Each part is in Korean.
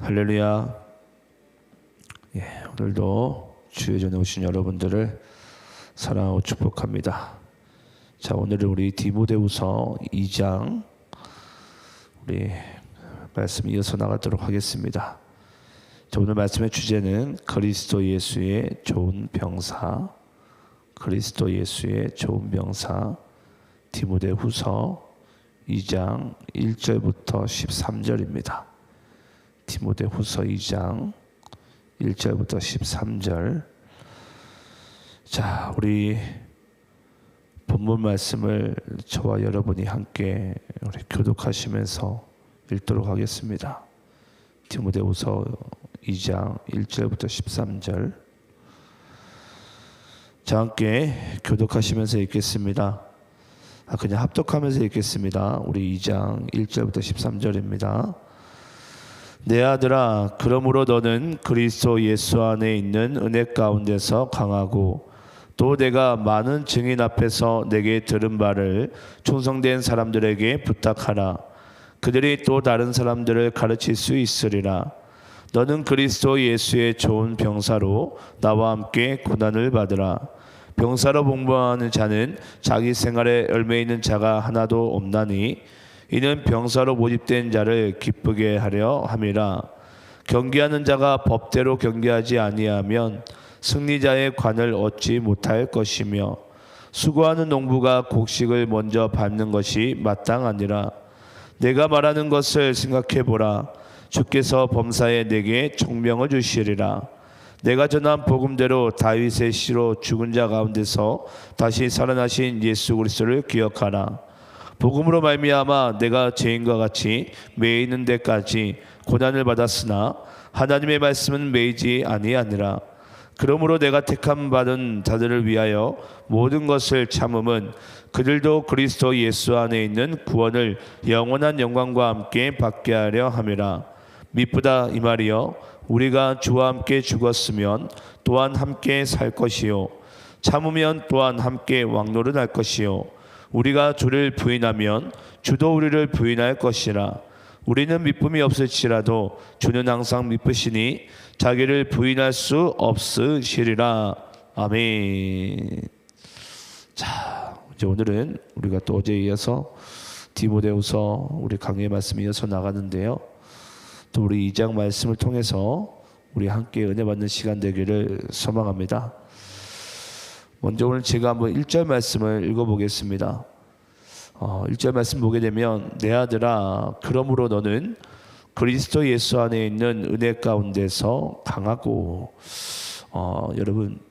할렐루야. 오늘도 주의 전에 오신 여러분들을 사랑하고 축복합니다. 자, 오늘은 우리 디모데후서 2장 우리 말씀 이어서 나가도록 하겠습니다. 자, 오늘 말씀의 주제는 그리스도 예수의 좋은 병사, 그리스도 예수의 좋은 병사, 디모데후서 2장 1절부터 13절입니다. 디모데후서 2장 1절부터 13절. 자, 우리 본문 말씀을 저와 여러분이 함께 우리 교독하시면서 읽도록 하겠습니다. 디모데후서 2장 1절부터 13절. 자, 함께 교독하시면서 읽겠습니다. 그냥 합독하면서 읽겠습니다. 우리 2장 1절부터 13절입니다. 내 아들아, 그러므로 너는 그리스도 예수 안에 있는 은혜 가운데서 강하고 또 내가 많은 증인 앞에서 내게 들은 바를 충성된 사람들에게 부탁하라. 그들이 또 다른 사람들을 가르칠 수 있으리라. 너는 그리스도 예수의 좋은 병사로 나와 함께 고난을 받으라. 병사로 복무하는 자는 자기 생활에 열매 있는 자가 하나도 없나니 이는 병사로 모집된 자를 기쁘게 하려 함이라. 경계하는 자가 법대로 경계하지 아니하면 승리자의 관을 얻지 못할 것이며 수고하는 농부가 곡식을 먼저 밟는 것이 마땅하니라. 내가 말하는 것을 생각해 보라. 주께서 범사에 내게 총명을 주시리라. 내가 전한 복음대로 다윗의 씨로 죽은 자 가운데서 다시 살아나신 예수 그리스도를 기억하라. 복음으로 말미암아 내가 죄인과 같이 매여 있는 데까지 고난을 받았으나 하나님의 말씀은 매이지 아니하니라. 그러므로 내가 택함 받은 자들을 위하여 모든 것을 참음은 그들도 그리스도 예수 안에 있는 구원을 영원한 영광과 함께 받게 하려 함이라. 미쁘다 이 말이여, 우리가 주와 함께 죽었으면 또한 함께 살 것이요 참으면 또한 함께 왕노릇할 것이요 우리가 주를 부인하면 주도 우리를 부인할 것이라. 우리는 미쁨이 없을지라도 주는 항상 미쁘시니 자기를 부인할 수 없으시리라. 아멘. 자, 이제 오늘은 우리가 또 어제에 이어서 디모데후서 우리 강의 말씀에 이어서 나가는데요. 또 우리 2장 말씀을 통해서 우리 함께 은혜 받는 시간 되기를 소망합니다. 먼저 오늘 제가 한번 1절 말씀을 읽어보겠습니다. 1절 말씀 보게 되면 내 아들아, 그러므로 너는 그리스도 예수 안에 있는 은혜 가운데서 강하고, 여러분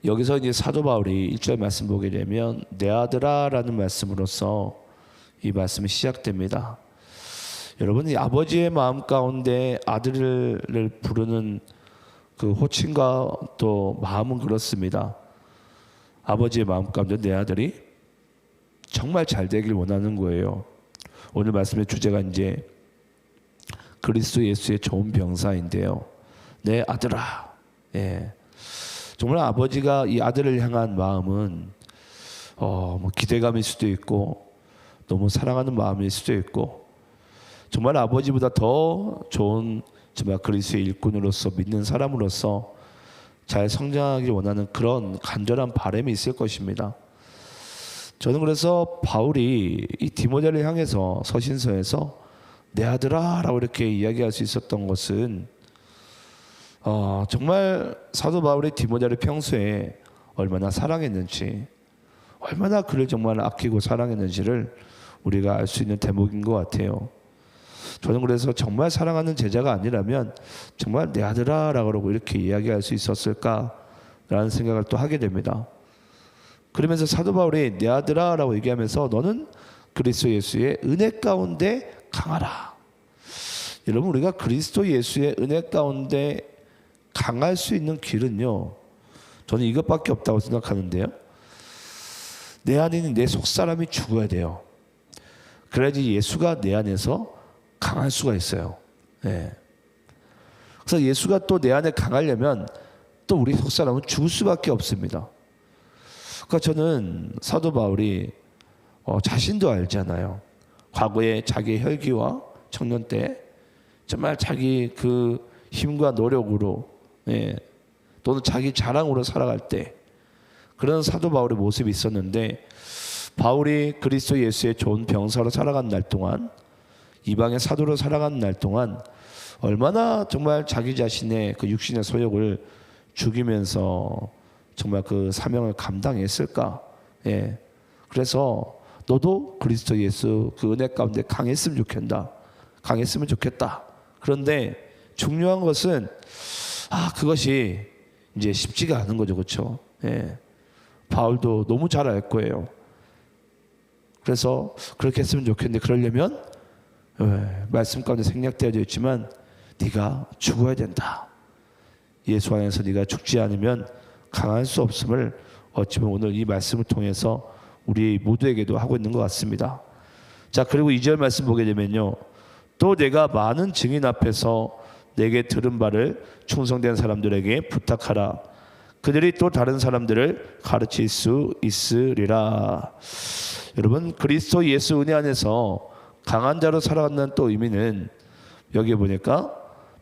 여기서 이제 사도 바울이 1절 말씀 보게 되면 내 아들아 라는 말씀으로서 이 말씀이 시작됩니다. 여러분, 이 아버지의 마음 가운데 아들을 부르는 그 호칭과 또 마음은 그렇습니다. 아버지의 마음 가운데 내 아들이 정말 잘 되길 원하는 거예요. 오늘 말씀의 주제가 이제 그리스도 예수의 좋은 병사인데요. 내 아들아. 정말 아버지가 이 아들을 향한 마음은 뭐 기대감일 수도 있고 너무 사랑하는 마음일 수도 있고 정말 아버지보다 더 좋은 정말 그리스도의 일꾼으로서 믿는 사람으로서 잘 성장하길 원하는 그런 간절한 바람이 있을 것입니다. 저는 그래서 바울이 이 디모데를 향해서 서신서에서 내 아들아 라고 이렇게 이야기할 수 있었던 것은 정말 사도 바울이 디모데를 평소에 얼마나 사랑했는지, 얼마나 그를 정말 아끼고 사랑했는지를 우리가 알 수 있는 대목인 것 같아요. 저는 그래서 정말 사랑하는 제자가 아니라면 정말 내 아들아 라고 그러고 이렇게 이야기할 수 있었을까라는 생각을 또 하게 됩니다. 그러면서 사도 바울이 내 아들아 라고 얘기하면서 너는 그리스도 예수의 은혜 가운데 강하라. 여러분, 우리가 그리스도 예수의 은혜 가운데 강할 수 있는 길은요, 저는 이것밖에 없다고 생각하는데요. 내 안에 있는 내 속사람이 죽어야 돼요. 그래야지 예수가 내 안에서 강할 수가 있어요. 그래서 예수가 또 내 안에 강하려면 또 우리 속사람은 죽을 수밖에 없습니다. 그러니까 저는 사도 바울이 자신도 알잖아요. 과거에 자기의 혈기와 청년 때 정말 자기 그 힘과 노력으로, 또는 자기 자랑으로 살아갈 때 그런 사도 바울의 모습이 있었는데, 바울이 그리스도 예수의 좋은 병사로 살아간 날 동안, 이방의 사도로 살아간 날 동안 얼마나 정말 자기 자신의 그 육신의 소욕을 죽이면서 정말 그 사명을 감당했을까. 그래서 너도 그리스도 예수 그 은혜 가운데 강했으면 좋겠다. 그런데 중요한 것은 그것이 이제 쉽지가 않은 거죠, 그렇죠? 바울도 너무 잘 알 거예요. 그래서 그렇게 했으면 좋겠는데, 그러려면 말씀 가운데 생략되어져 있지만 네가 죽어야 된다. 예수 안에서 네가 죽지 않으면 강할 수 없음을 어찌 보면 오늘 이 말씀을 통해서 우리 모두에게도 하고 있는 것 같습니다. 자, 그리고 2절 말씀 보게 되면요, 또 내가 많은 증인 앞에서 내게 들은 바를 충성된 사람들에게 부탁하라. 그들이 또 다른 사람들을 가르칠 수 있으리라. 여러분, 그리스도 예수 은혜 안에서 강한 자로 살아간다는 또 의미는, 여기 보니까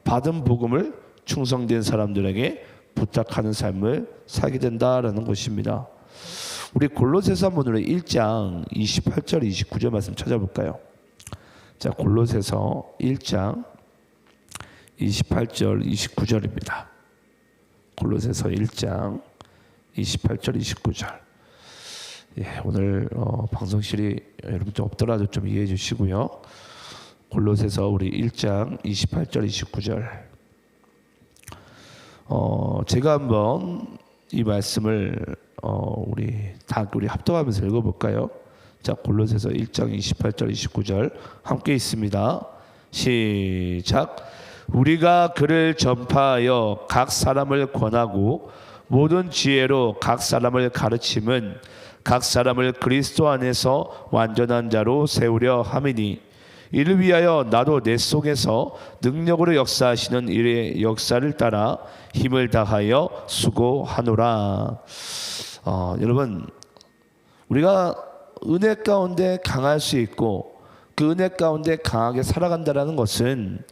받은 복음을 충성된 사람들에게 부탁하는 삶을 살게 된다라는 것입니다. 우리 골로새서 한번 우리 1장 28절 29절 말씀 찾아볼까요? 자, 골로새서 1장 28절 29절입니다. 골로새서 1장 28절 29절. 오늘 방송실이 여러분 좀 없더라도 좀 이해해 주시고요. 골로새서 우리 1장 28절 29절. 제가 한번 이 말씀을 우리 합독하면서 읽어볼까요? 자, 골로새서 1장 28절 29절 함께 있습니다. 시작. 우리가 그를 전파하여 각 사람을 권하고 모든 지혜로 각 사람을 가르침은 각 사람을 그리스도 안에서 완전한 자로 세우려 함이니, 이를 위하여 나도 내 속에서 능력으로 역사하시는 일의 역사를 따라 힘을 다하여 수고하노라. 여러분, 우리가 은혜 가운데 강할 수 있고 그 은혜 가운데 강하게 살아간다는 것은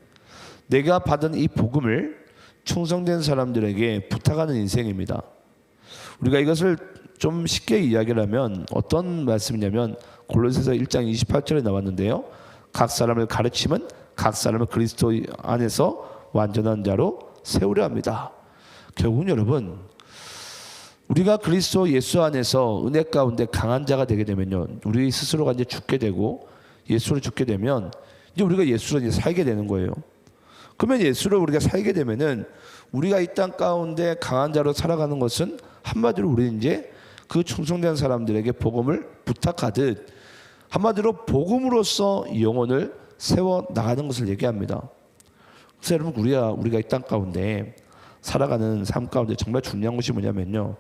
내가 받은 이 복음을 충성된 사람들에게 부탁하는 인생입니다. 우리가 이것을 좀 쉽게 이야기를 하면 어떤 말씀이냐면, 골로새서 1장 28절에 나왔는데요, 각 사람을 가르치면 각 사람을 그리스도 안에서 완전한 자로 세우려 합니다. 결국은 여러분, 우리가 그리스도 예수 안에서 은혜 가운데 강한 자가 되게 되면요, 우리 스스로가 이제 죽게 되고 예수로 죽게 되면 이제 우리가 예수로 이제 살게 되는 거예요. 그러면 예수로 우리가 살게 되면은 우리가 이 땅 가운데 강한 자로 살아가는 것은 한마디로 우리는 이제 그 충성된 사람들에게 복음을 부탁하듯, 한마디로 복음으로써 영혼을 세워 나가는 것을 얘기합니다. 그래서 여러분, 우리가 이 땅 가운데 살아가는 삶 가운데 정말 중요한 것이 뭐냐면요,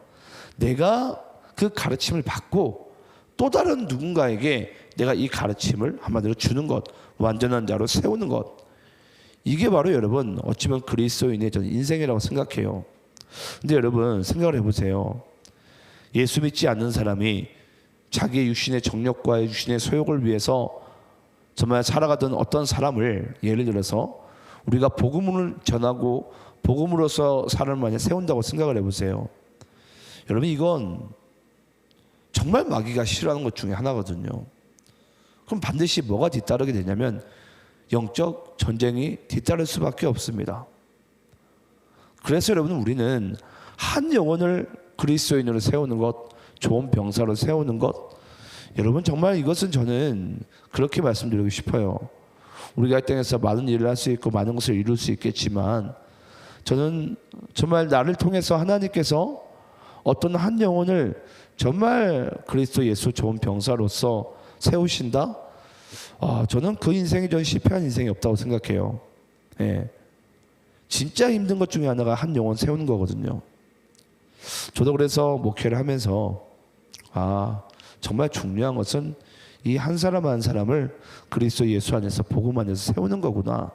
내가 그 가르침을 받고 또 다른 누군가에게 내가 이 가르침을 한마디로 주는 것, 완전한 자로 세우는 것, 이게 바로 여러분 어찌 보면 그리스도인의 저는 인생이라고 생각해요. 근데 여러분 생각을 해보세요. 예수 믿지 않는 사람이 자기의 육신의 정욕과 육신의 소욕을 위해서 정말 살아가던 어떤 사람을, 예를 들어서 우리가 복음을 전하고 복음으로서 사람을 만약 세운다고 생각을 해보세요. 여러분, 이건 정말 마귀가 싫어하는 것 중에 하나거든요. 그럼 반드시 뭐가 뒤따르게 되냐면 영적 전쟁이 뒤따를 수밖에 없습니다. 그래서 여러분, 우리는 한 영혼을 그리스도인으로 세우는 것, 좋은 병사로 세우는 것, 여러분 정말 이것은 저는 그렇게 말씀드리고 싶어요. 우리가 이 땅에서 많은 일을 할 수 있고 많은 것을 이룰 수 있겠지만, 저는 정말 나를 통해서 하나님께서 어떤 한 영혼을 정말 그리스도 예수 좋은 병사로서 세우신다? 저는 그 인생이 전 실패한 인생이 없다고 생각해요. 진짜 힘든 것 중에 하나가 한 영혼 세우는 거거든요. 저도 그래서 목회를 하면서 정말 중요한 것은 이 한 사람 한 사람을 그리스도 예수 안에서 복음 안에서 세우는 거구나.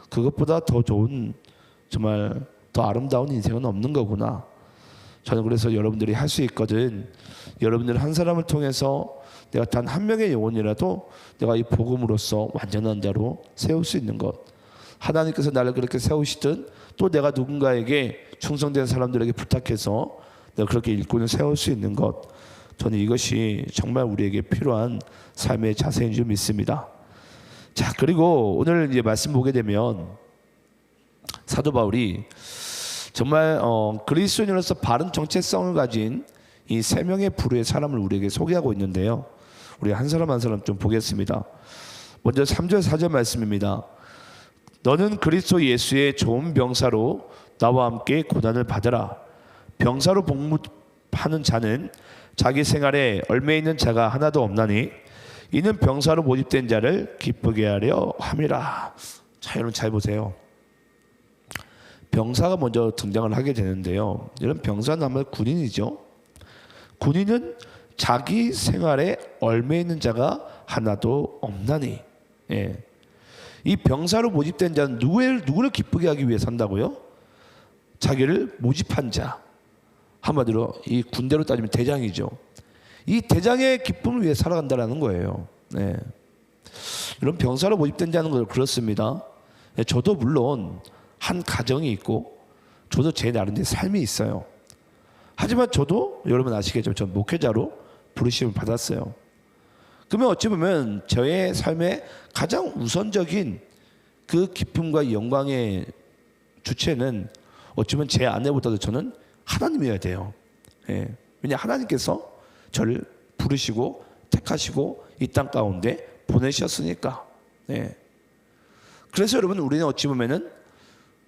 그것보다 더 좋은, 정말 더 아름다운 인생은 없는 거구나. 저는 그래서 여러분들이 할 수 있거든, 여러분들 한 사람을 통해서 내가 단 한 명의 영혼이라도 내가 이 복음으로써 완전한 자로 세울 수 있는 것, 하나님께서 나를 그렇게 세우시든 또 내가 누군가에게 충성된 사람들에게 부탁해서 내가 그렇게 일꾼을 세울 수 있는 것, 저는 이것이 정말 우리에게 필요한 삶의 자세인 줄 믿습니다. 자, 그리고 오늘 이제 말씀 보게 되면 사도 바울이 정말 그리스도인으로서 바른 정체성을 가진 이 세 명의 부류의 사람을 우리에게 소개하고 있는데요. 우리 한 사람 한 사람 좀 보겠습니다. 먼저 3절 4절 말씀입니다. 너는 그리스도 예수의 좋은 병사로 나와 함께 고난을 받으라. 병사로 복무하는 자는 자기 생활에 얽매 있는 자가 하나도 없나니 이는 병사로 모집된 자를 기쁘게 하려 함이라. 자, 여러분 잘 보세요. 병사가 먼저 등장을 하게 되는데요. 이런 병사는 아마 군인이죠. 군인은 자기 생활에 얽매 있는 자가 하나도 없나니. 예. 이 병사로 모집된 자는 누구를 기쁘게 하기 위해 산다고요? 자기를 모집한 자. 한마디로 이 군대로 따지면 대장이죠. 이 대장의 기쁨을 위해 살아간다라는 거예요. 네. 이런 병사로 모집된 자는 건 그렇습니다. 네, 저도 물론 한 가정이 있고 저도 제 나름대로 삶이 있어요. 하지만 저도 여러분 아시겠지만 전 목회자로 부르심을 받았어요. 그러면 어찌 보면 저의 삶의 가장 우선적인 그 기쁨과 영광의 주체는 어찌 보면 제 아내보다도 저는 하나님이어야 돼요. 예. 왜냐 하나님께서 저를 부르시고 택하시고 이 땅 가운데 보내셨으니까. 예. 그래서 여러분 우리는 어찌 보면은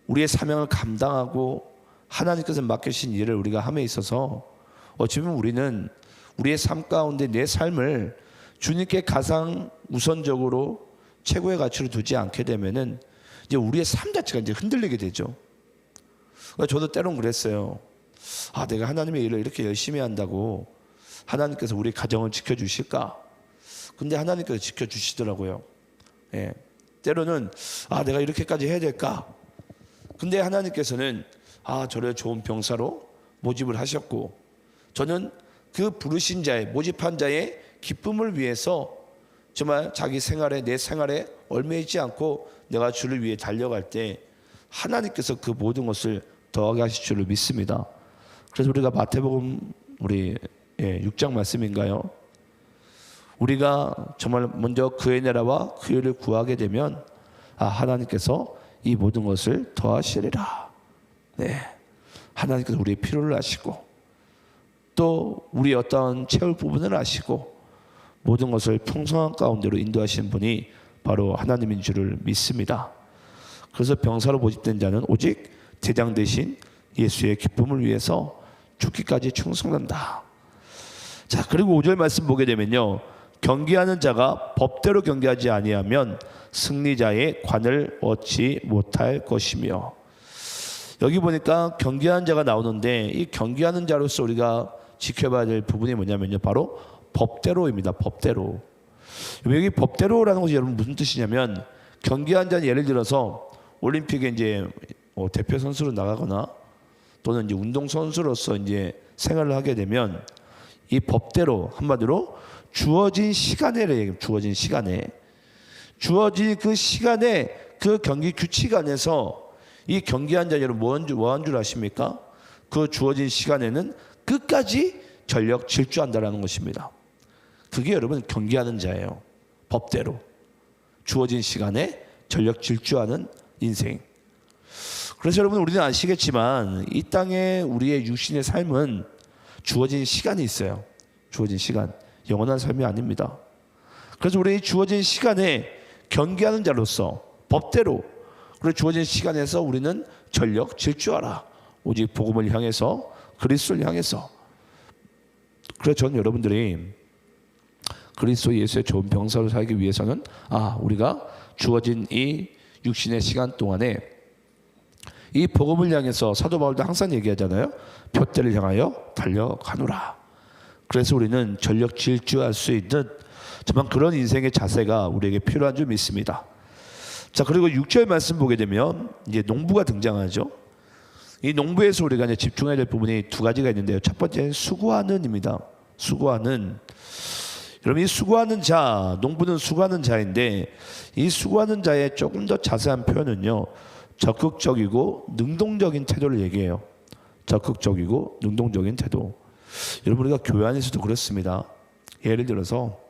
우리의 사명을 감당하고 하나님께서 맡기신 일을 우리가 함에 있어서 어찌 보면 우리는 우리의 삶 가운데 내 삶을 주님께 가장 우선적으로 최고의 가치로 두지 않게 되면은 이제 우리의 삶 자체가 이제 흔들리게 되죠. 저도 때론 그랬어요. 아, 내가 하나님의 일을 이렇게 열심히 한다고 하나님께서 우리 가정을 지켜주실까? 근데 하나님께서 지켜주시더라고요. 예. 때로는 아, 내가 이렇게까지 해야 될까? 근데 하나님께서는 아, 저를 좋은 병사로 모집을 하셨고 저는 그 부르신 자의 모집한 자의 기쁨을 위해서 정말 자기 생활에 내 생활에 얽매이지 않고 내가 주를 위해 달려갈 때 하나님께서 그 모든 것을 더하게 하실 줄을 믿습니다. 그래서 우리가 마태복음 우리 6장 말씀인가요? 우리가 정말 먼저 그의 나라와 그 일을 구하게 되면 아, 하나님께서 이 모든 것을 더하시리라. 네, 하나님께서 우리의 필요를 아시고 또 우리의 어떤 채울 부분을 아시고 모든 것을 풍성한 가운데로 인도하시는 분이 바로 하나님인 줄을 믿습니다. 그래서 병사로 모집된 자는 오직 대장 대신 예수의 기쁨을 위해서 죽기까지 충성한다. 자, 그리고 5절 말씀 보게 되면요, 경계하는 자가 법대로 경계하지 아니하면 승리자의 관을 얻지 못할 것이며. 여기 보니까 경계하는 자가 나오는데 이 경계하는 자로서 우리가 지켜봐야 될 부분이 뭐냐면요, 바로 법대로입니다. 법대로. 여기 법대로라는 것이 여러분 무슨 뜻이냐면 경계하는 자는 예를 들어서 올림픽에 이제 대표 선수로 나가거나 또는 이제 운동 선수로서 이제 생활을 하게 되면 이 법대로 한마디로 주어진 시간에 주어진 그 시간에 그 경기 규칙 안에서 이 경기한 자 여러분 뭐한 줄 아십니까? 그 주어진 시간에는 끝까지 전력 질주한다라는 것입니다. 그게 여러분 경기하는 자예요. 법대로 주어진 시간에 전력 질주하는 인생. 그래서 여러분 우리는 아시겠지만 이 땅에 우리의 육신의 삶은 주어진 시간이 있어요. 주어진 시간, 영원한 삶이 아닙니다. 그래서 우리 주어진 시간에 경계하는 자로서 법대로 그리고 주어진 시간에서 우리는 전력 질주하라. 오직 복음을 향해서 그리스도를 향해서. 그래서 저는 여러분들이 그리스도 예수의 좋은 병사로 살기 위해서는 우리가 주어진 이 육신의 시간 동안에 이 복음을 향해서 사도 바울도 항상 얘기하잖아요. 표대를 향하여 달려가노라. 그래서 우리는 전력 질주할 수 있는 정말 그런 인생의 자세가 우리에게 필요한 줄 믿습니다. 자, 그리고 6절 말씀 보게 되면 이제 농부가 등장하죠. 이 농부에서 우리가 이제 집중해야 될 부분이 두 가지가 있는데요. 첫 번째는 수고하는입니다. 수고하는. 여러분, 이 수고하는 자, 농부는 수고하는 자인데 이 수고하는 자의 조금 더 자세한 표현은요, 적극적이고 능동적인 태도를 얘기해요. 적극적이고 능동적인 태도. 여러분, 우리가 교회 안에서도 그렇습니다. 예를 들어서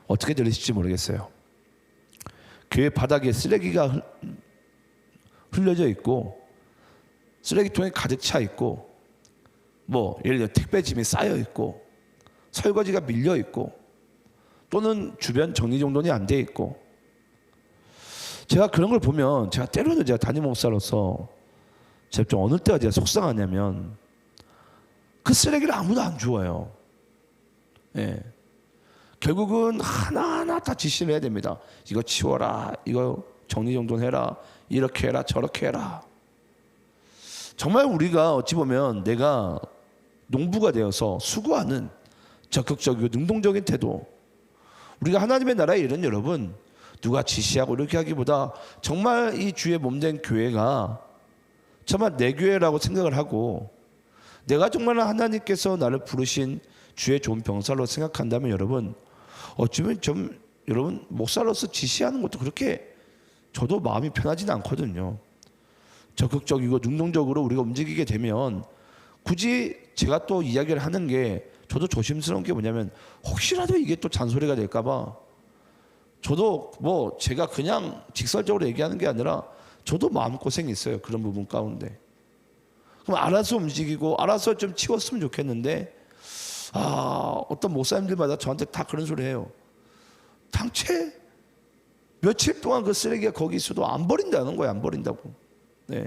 어떻게 들리실지 모르겠어요. 교회 바닥에 쓰레기가 흘려져 있고 쓰레기통에 가득 차 있고, 뭐 예를 들어 택배짐이 쌓여 있고 설거지가 밀려 있고 또는 주변 정리정돈이 안 돼 있고, 제가 그런 걸 보면 제가 때로는 제가 담임 목사로서 제가 좀 어느 때가 제가 속상하냐면 그 쓰레기를 아무도 안 주워요. 예. 결국은 하나하나 다 지시를 해야 됩니다. 이거 치워라, 이거 정리정돈해라, 이렇게 해라, 저렇게 해라. 정말 우리가 어찌 보면 내가 농부가 되어서 수고하는 적극적이고 능동적인 태도, 우리가 하나님의 나라의 일은 여러분 누가 지시하고 이렇게 하기보다 정말 이 주의 몸된 교회가 정말 내 교회라고 생각을 하고 내가 정말 하나님께서 나를 부르신 주의 좋은 병사로 생각한다면 여러분, 어쩌면 좀 여러분 목사로서 지시하는 것도 그렇게 저도 마음이 편하지는 않거든요. 적극적이고 능동적으로 우리가 움직이게 되면 굳이 제가 또 이야기를 하는 게 저도 조심스러운 게 뭐냐면 혹시라도 이게 또 잔소리가 될까 봐 저도 뭐 제가 그냥 직설적으로 얘기하는 게 아니라 저도 마음고생이 있어요. 그런 부분 가운데. 그럼 알아서 움직이고 알아서 좀 치웠으면 좋겠는데 어떤 목사님들마다 저한테 다 그런 소리 해요. 당최 며칠 동안 그 쓰레기가 거기 있어도 안 버린다는 거예요. 안 버린다고. 네.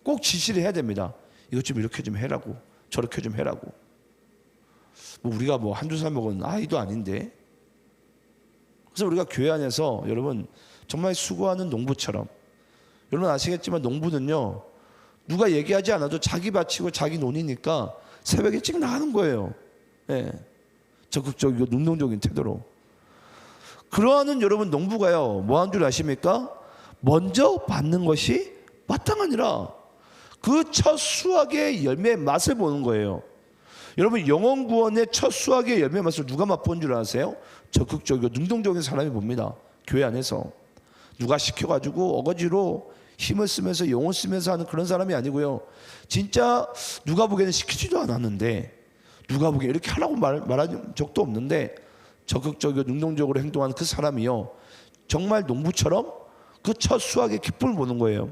꼭 지시를 해야 됩니다. 이것 좀 이렇게 좀 해라고, 저렇게 좀 해라고. 뭐 우리가 뭐 한두 살 먹은 아이도 아닌데. 그래서 우리가 교회 안에서 여러분 정말 수고하는 농부처럼, 여러분 아시겠지만 농부는요 누가 얘기하지 않아도 자기 바치고 자기 논이니까 새벽에 찍 나가는 거예요. 네. 적극적이고 능동적인 태도로. 그러하는 여러분 농부가요 뭐 한 줄 아십니까? 먼저 받는 것이 마땅하니라. 그 첫 수확의 열매의 맛을 보는 거예요. 여러분 영혼 구원의 첫 수확의 열매의 맛을 누가 맛본 줄 아세요? 적극적이고 능동적인 사람이 봅니다. 교회 안에서 누가 시켜가지고 어거지로 힘을 쓰면서 영혼 쓰면서 하는 그런 사람이 아니고요. 진짜 누가 보기에는 시키지도 않았는데, 누가 보기에 이렇게 하라고 말한 적도 없는데 적극적이고 능동적으로 행동하는 그 사람이요 정말 농부처럼 그 첫 수확의 기쁨을 보는 거예요.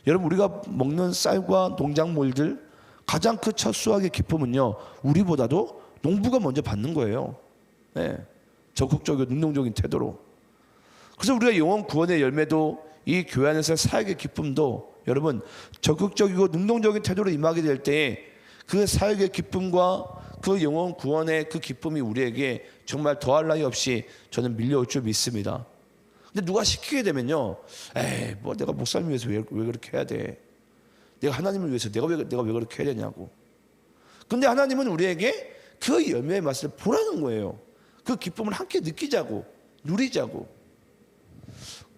여러분 우리가 먹는 쌀과 농작물들 가장 그 첫 수확의 기쁨은요 우리보다도 농부가 먼저 받는 거예요. 네. 적극적이고 능동적인 태도로. 그래서 우리가 영혼 구원의 열매도 이 교회 안에서의 사역의 기쁨도 여러분 적극적이고 능동적인 태도로 임하게 될 때에 그 사역의 기쁨과 그 영혼 구원의 그 기쁨이 우리에게 정말 더할 나위 없이 저는 밀려올 줄 믿습니다. 근데 누가 시키게 되면요, 에이 뭐 내가 목사님 위해서 왜 그렇게 해야 돼? 내가 하나님을 위해서 내가 왜 그렇게 해야 되냐고. 근데 하나님은 우리에게 그 열매의 맛을 보라는 거예요. 그 기쁨을 함께 느끼자고, 누리자고.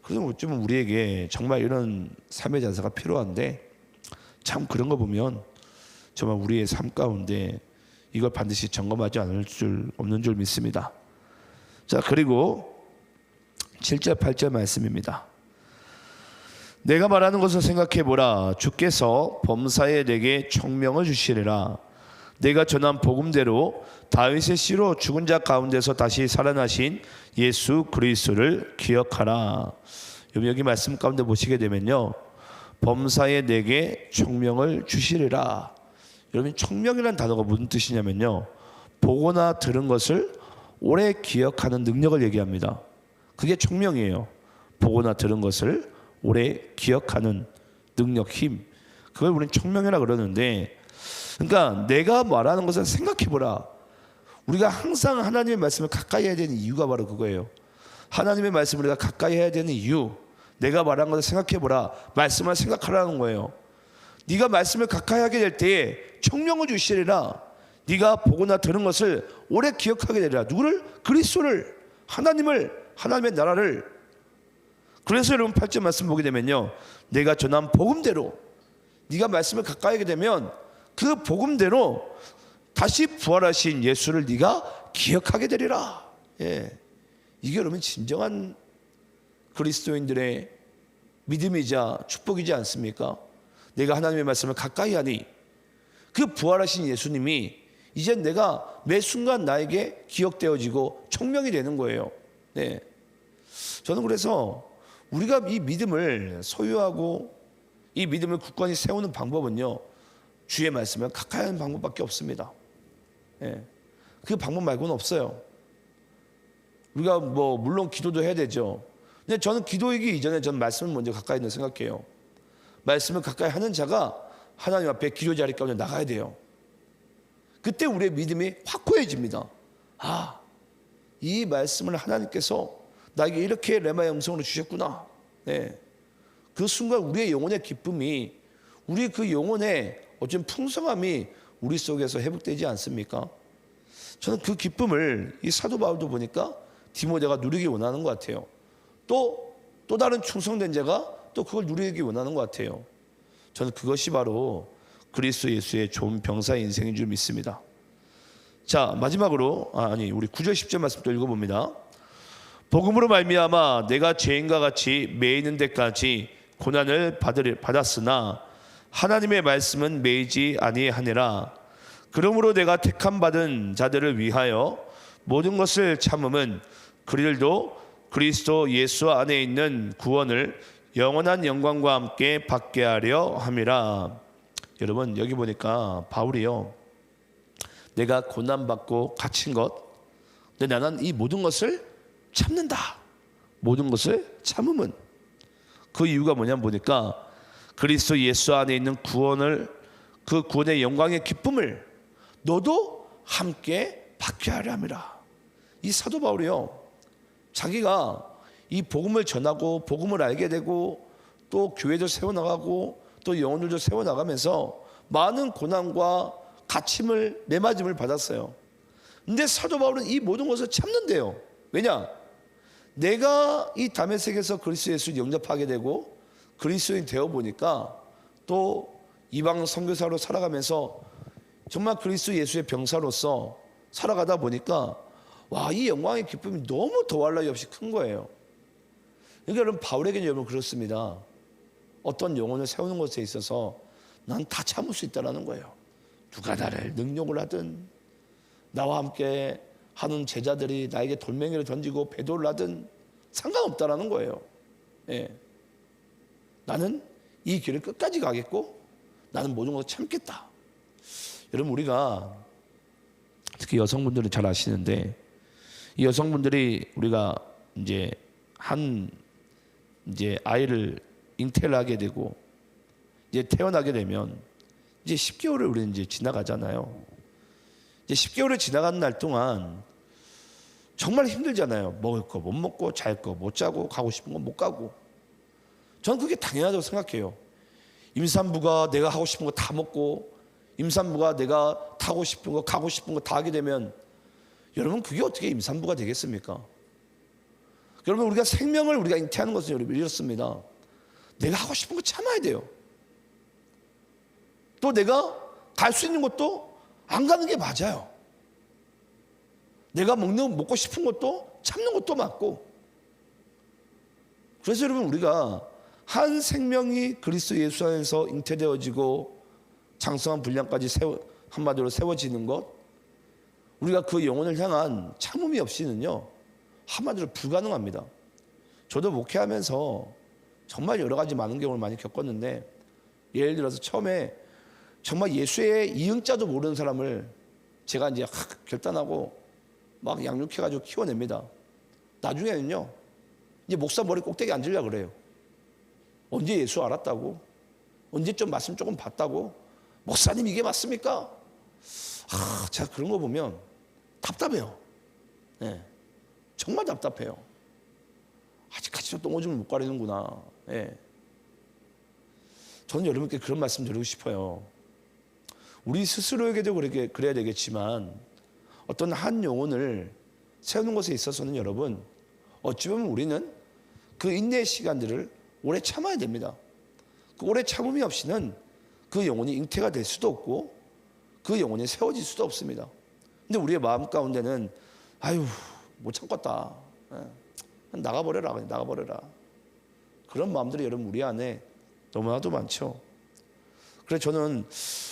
그래서 어쩌면 우리에게 정말 이런 삶의 자세가 필요한데, 참 그런 거 보면 정말 우리의 삶 가운데 이걸 반드시 점검하지 않을 줄 없는 줄 믿습니다. 자, 그리고 7절 8절 말씀입니다. 내가 말하는 것을 생각해 보라. 주께서 범사에 내게 총명을 주시리라. 내가 전한 복음대로 다윗의 씨로 죽은 자 가운데서 다시 살아나신 예수 그리스도를 기억하라. 여기 말씀 가운데 보시게 되면요, 범사에 내게 총명을 주시리라. 여러분 총명이라는 단어가 무슨 뜻이냐면요, 보거나 들은 것을 오래 기억하는 능력을 얘기합니다. 그게 총명이에요. 보거나 들은 것을 오래 기억하는 능력, 힘. 그걸 우리는 총명이라 그러는데, 그러니까 내가 말하는 것을 생각해보라. 우리가 항상 하나님의 말씀을 가까이 해야 되는 이유가 바로 그거예요. 하나님의 말씀을 우리가 가까이 해야 되는 이유, 내가 말한 것을 생각해보라. 말씀을 생각하라는 거예요. 네가 말씀을 가까이 하게 될 때에 총명을 주시리라. 네가 보거나 들은 것을 오래 기억하게 되리라. 누구를? 그리스도를, 하나님의 나라를. 그래서 여러분 8절 말씀 보게 되면요, 내가 전한 복음대로, 네가 말씀을 가까이 하게 되면 그 복음대로 다시 부활하신 예수를 네가 기억하게 되리라. 예. 이게 여러분 진정한 그리스도인들의 믿음이자 축복이지 않습니까? 내가 하나님의 말씀을 가까이 하니 그 부활하신 예수님이 이제 내가 매 순간 나에게 기억되어지고 청명이 되는 거예요. 네. 저는 그래서 우리가 이 믿음을 소유하고 이 믿음을 굳건히 세우는 방법은요, 주의 말씀을 가까이 하는 방법밖에 없습니다. 네. 그 방법 말고는 없어요. 우리가 물론 기도도 해야 되죠. 근데 저는 기도이기 이전에 저는 말씀을 먼저 가까이 있는 생각해요. 말씀을 가까이 하는 자가 하나님 앞에 기도 자리 가운데 나가야 돼요. 그때 우리의 믿음이 확고해집니다. 아, 이 말씀을 하나님께서 나에게 이렇게 레마의 음성으로 주셨구나. 네. 그 순간 우리의 영혼의 기쁨이, 우리 그 영혼의 어떤 풍성함이 우리 속에서 회복되지 않습니까? 저는 그 기쁨을 이 사도 바울도 보니까 디모데가 누리기 원하는 것 같아요. 또 다른 충성된 자가 또 그걸 누리기 원하는 것 같아요. 저는 그것이 바로 그리스도 예수의 좋은 병사의 인생인 줄 믿습니다. 자, 마지막으로 우리 9절 10절 말씀 또 읽어봅니다. 복음으로 말미암아 내가 죄인과 같이 매이는 데까지 고난을 받았으나 하나님의 말씀은 매이지 아니하니라. 그러므로 내가 택함 받은 자들을 위하여 모든 것을 참음은 그들도 그리스도 예수 안에 있는 구원을 영원한 영광과 함께 받게 하려 함이라. 여러분, 여기 보니까 바울이요, 내가 고난받고 갇힌 것, 근데 나는 이 모든 것을 참는다. 모든 것을 참음은, 그 이유가 뭐냐면 보니까 그리스도 예수 안에 있는 구원을, 그 구원의 영광의 기쁨을 너도 함께 받게 하려 함이라. 이 사도 바울이요, 자기가 이 복음을 전하고 복음을 알게 되고 또 교회도 세워나가고 또 영혼들도 세워나가면서 많은 고난과 갇힘을, 매맞음을 받았어요. 근데 사도 바울은 이 모든 것을 참는데요. 왜냐? 내가 이 다메섹에서 그리스도 예수를 영접하게 되고 그리스도인 되어 보니까 또 이방 선교사로 살아가면서 정말 그리스도 예수의 병사로서 살아가다 보니까 와, 이 영광의 기쁨이 너무 더할 나위 없이 큰 거예요. 그러니까 여러분, 바울에게는 여러분 그렇습니다. 어떤 영혼을 세우는 것에 있어서 난 다 참을 수 있다는 거예요. 누가 나를 능욕을 하든, 나와 함께 하는 제자들이 나에게 돌멩이를 던지고 배도를 하든 상관없다라는 거예요. 예. 나는 이 길을 끝까지 가겠고 나는 모든 것을 참겠다. 여러분, 우리가 특히 여성분들은 잘 아시는데, 이 여성분들이 우리가 이제 아이를 잉태를 하게 되고 이제 태어나게 되면 이제 10개월을 우리는 이제 지나가잖아요. 이제 10개월을 지나가는 날 동안 정말 힘들잖아요. 먹을 거 못 먹고, 잘 거 못 자고, 가고 싶은 거 못 가고. 저는 그게 당연하다고 생각해요. 임산부가 내가 하고 싶은 거 다 먹고, 임산부가 내가 타고 싶은 거, 가고 싶은 거 다 하게 되면 여러분, 그게 어떻게 임산부가 되겠습니까? 여러분, 우리가 생명을 우리가 잉태하는 것은 여러분 이렇습니다. 내가 하고 싶은 거 참아야 돼요. 또 내가 갈 수 있는 것도 안 가는 게 맞아요. 내가 먹고 싶은 것도 참는 것도 맞고. 그래서 여러분, 우리가 한 생명이 그리스도 예수 안에서 잉태되어지고 장성한 분량까지 한마디로 세워지는 것, 우리가 그 영혼을 향한 참음이 없이는요, 한마디로 불가능합니다. 저도 목회하면서 정말 여러 가지 많은 경우를 많이 겪었는데, 예를 들어서 처음에 정말 예수의 이응자도 모르는 사람을 제가 이제 결단하고 막 양육해가지고 키워냅니다. 나중에는요, 이제 목사 머리 꼭대기 앉으려고 그래요. 언제 예수 알았다고? 언제 좀 말씀 조금 봤다고? 목사님, 이게 맞습니까? 제가 그런 거 보면 답답해요. 네. 정말 답답해요. 아직까지도 똥오줌을 못 가리는구나. 네. 저는 여러분께 그런 말씀 드리고 싶어요. 우리 스스로에게도 그래야 되겠지만 어떤 한 영혼을 세우는 것에 있어서는 여러분, 어찌 보면 우리는 그 인내의 시간들을 오래 참아야 됩니다. 그 오래 참음이 없이는 그 영혼이 잉태가 될 수도 없고 그 영혼이 세워질 수도 없습니다. 근데 우리의 마음 가운데는 아유 못 참겠다, 나가버려라, 그냥 나가버려라. 그런 마음들이 여러분 우리 안에 너무나도 많죠. 그래서 저는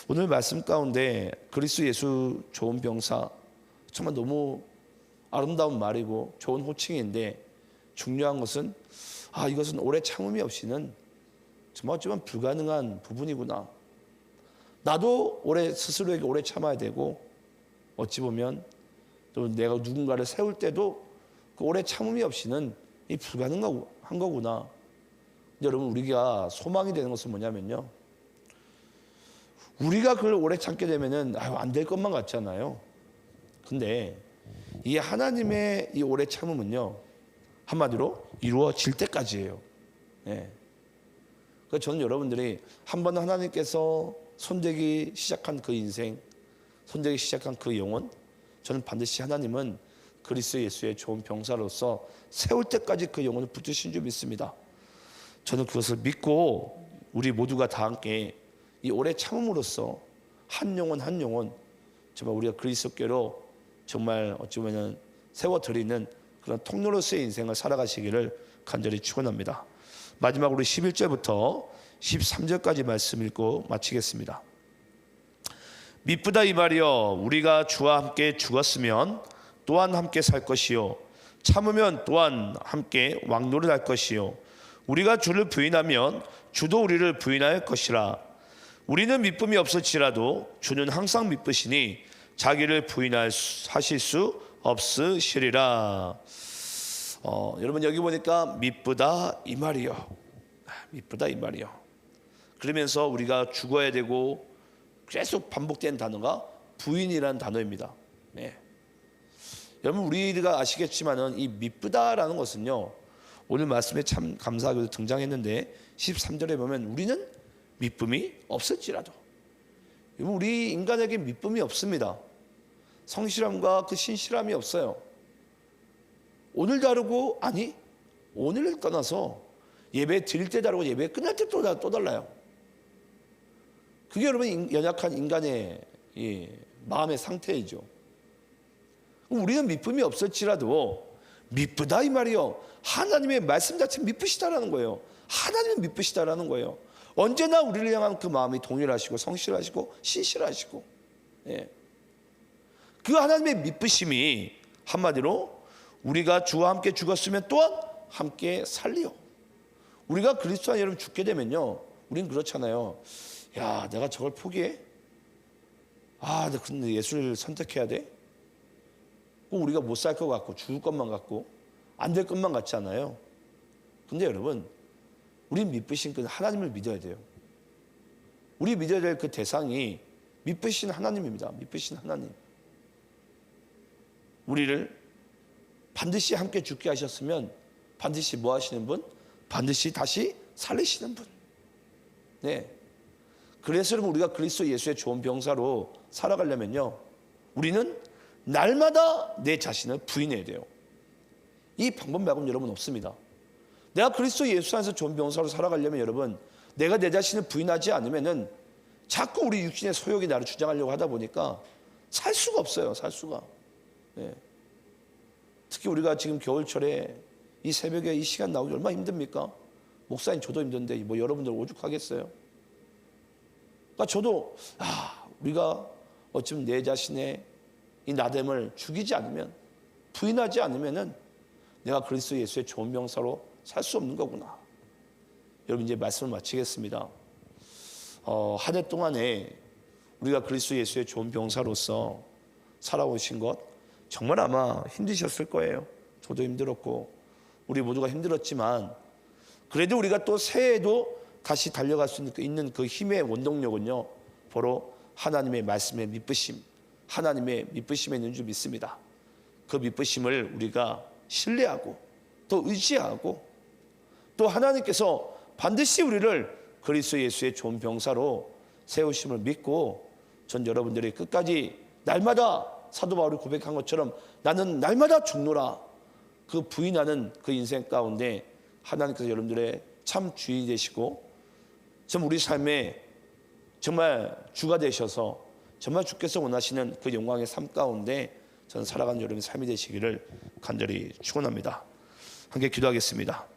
오늘 말씀 가운데 그리스도 예수 좋은 병사, 정말 너무 아름다운 말이고 좋은 호칭인데 중요한 것은 이것은 오래 참음이 없이는 정말 어쩌면 불가능한 부분이구나. 나도 스스로에게 오래 참아야 되고, 어찌 보면 또 내가 누군가를 세울 때도 그 오래 참음이 없이는 이 불가능한 거구나. 여러분, 우리가 소망이 되는 것은 뭐냐면요, 우리가 그걸 오래 참게 되면은 안 될 것만 같잖아요. 근데 이 하나님의 이 오래 참음은요, 한마디로 이루어질 때까지예요. 예. 그래서 저는 여러분들이 한번 하나님께서 손대기 시작한 그 인생, 손대기 시작한 그 영혼, 저는 반드시 하나님은 그리스도 예수의 좋은 병사로서 세울 때까지 그 영혼을 붙드신 줄 믿습니다. 저는 그것을 믿고 우리 모두가 다 함께 이 오래 참음으로써 한 영혼 한 영혼 정말 우리가 그리스도께로 정말 어찌 보면 세워드리는 그런 통로로서의 인생을 살아가시기를 간절히 축원합니다. 마지막으로 11절부터 13절까지 말씀 읽고 마치겠습니다. 미쁘다 이 말이여, 우리가 주와 함께 죽었으면 또한 함께 살 것이요, 참으면 또한 함께 왕노를 할 것이요, 우리가 주를 부인하면 주도 우리를 부인할 것이라. 우리는 미쁨이 없을지라도 주는 항상 미쁘시니 자기를 부인하실 수 없으시리라. 여러분, 여기 보니까 미쁘다 이 말이요, 미쁘다 이 말이요. 그러면서 우리가 죽어야 되고 계속 반복된 단어가 부인이라는 단어입니다. 네. 여러분, 우리가 아시겠지만은 이 미쁘다라는 것은요, 오늘 말씀에 참 감사하게도 등장했는데 13절에 보면 우리는 미쁨이 없을지라도, 우리 인간에게 미쁨이 없습니다. 성실함과 그 신실함이 없어요. 오늘 다르고, 오늘을 떠나서 예배 드릴 때 다르고 예배 끝날 때 또 달라요. 그게 여러분 연약한 인간의 마음의 상태이죠. 우리는 미쁨이 없을지라도 미쁘다 이 말이요, 하나님의 말씀 자체 미쁘시다라는 거예요. 하나님은 미쁘시다라는 거예요. 언제나 우리를 향한 그 마음이 동일하시고 성실하시고 신실하시고, 그 하나님의 미쁘심이 한마디로 우리가 주와 함께 죽었으면 또한 함께 살리요. 우리가 그리스도 안에 여러분 죽게 되면요, 우린 그렇잖아요. 야, 내가 저걸 포기해? 근데 예수를 선택해야 돼? 꼭 우리가 못 살 것 같고 죽을 것만 같고 안 될 것만 같지 않아요? 근데 여러분, 우린 미쁘신 그 하나님을 믿어야 돼요. 우리 믿어야 될 그 대상이 미쁘신 하나님입니다. 미쁘신 하나님. 우리를 반드시 함께 죽게 하셨으면 반드시 뭐 하시는 분? 반드시 다시 살리시는 분. 네. 그래서 여러분, 우리가 그리스도 예수의 좋은 병사로 살아가려면요, 우리는 날마다 내 자신을 부인해야 돼요. 이 방법 말고는 여러분 없습니다. 내가 그리스도 예수 안에서 좋은 병사로 살아가려면 여러분, 내가 내 자신을 부인하지 않으면은 자꾸 우리 육신의 소욕이 나를 주장하려고 하다 보니까 살 수가 없어요. 살 수가. 네. 특히 우리가 지금 겨울철에 이 새벽에 이 시간 나오기 얼마나 힘듭니까? 목사님, 저도 힘든데 뭐 여러분들 오죽하겠어요? 그러니까 저도 우리가 어쩌면 내 자신의 이 나됨을 죽이지 않으면, 부인하지 않으면은 내가 그리스도 예수의 좋은 병사로 살 수 없는 거구나. 여러분, 이제 말씀을 마치겠습니다. 한 해 동안에 우리가 그리스도 예수의 좋은 병사로서 살아오신 것 정말 아마 힘드셨을 거예요. 저도 힘들었고 우리 모두가 힘들었지만, 그래도 우리가 또 새해에도 다시 달려갈 수 있는 그 힘의 원동력은요, 바로 하나님의 말씀의 미쁘심, 하나님의 미쁘심에 있는 줄 믿습니다. 그 미쁘심을 우리가 신뢰하고 또 의지하고, 또 하나님께서 반드시 우리를 그리스도 예수의 좋은 병사로 세우심을 믿고, 전 여러분들이 끝까지 날마다 사도 바울이 고백한 것처럼 나는 날마다 죽노라, 그 부인하는 그 인생 가운데 하나님께서 여러분들의 참 주인이 되시고, 참 우리 삶에 정말 주가 되셔서 정말 주께서 원하시는 그 영광의 삶 가운데 저는 살아가는 여러분의 삶이 되시기를 간절히 축원합니다. 함께 기도하겠습니다.